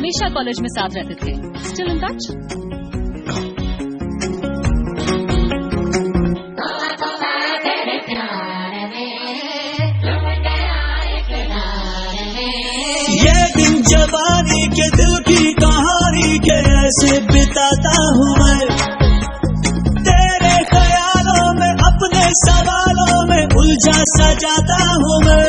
हमेशा कॉलेज में साथ रहते थे। Still in touch? ये दिन जवानी के दिल की कहानी के ऐसे बिताता हूँ मैं, तेरे ख्यालों में अपने सवालों में उलझा सजाता हूँ मैं।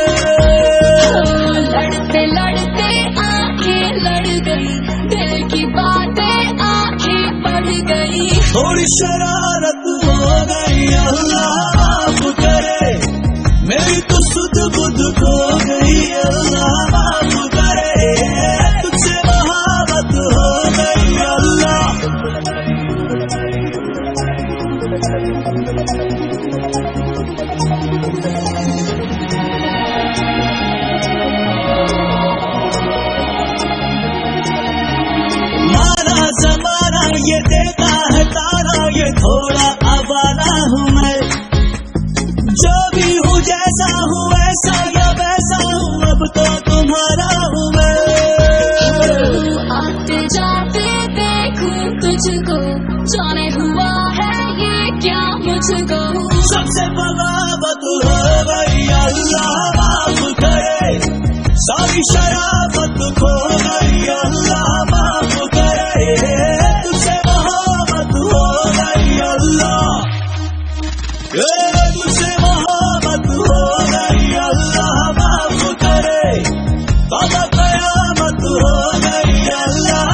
लड़ते लड़ते आंखें लड़ गई, दिल की बातें आंखें बढ़ गई, थोड़ी शरारत हो गई, अल्लाह माफ करे, मेरी तो सुध बुध खो गई, अल्लाह माफ करे, तुझसे मोहब्बत हो गई अल्लाह। माना जमाना ये देता है ताना, ये थोड़ा आवारा हूँ मैं, जो भी हूँ जैसा हूँ ऐसा या वैसा हूँ, अब तो तुम्हारा हूँ मैं। आते जाते देखूं तुझको, जाने हुआ है ये क्या मुझको, सबसे बगावत हो गई, अल्लाह माफ करे, सारी शराफत खो गई, अल्लाह माफ करे, तुझसे मोहब्बत हो गई अल्लाह, तुझसे मोहब्बत हो गई, अल्लाह माफ करे, बाबा कयामत हो गई अल्लाह।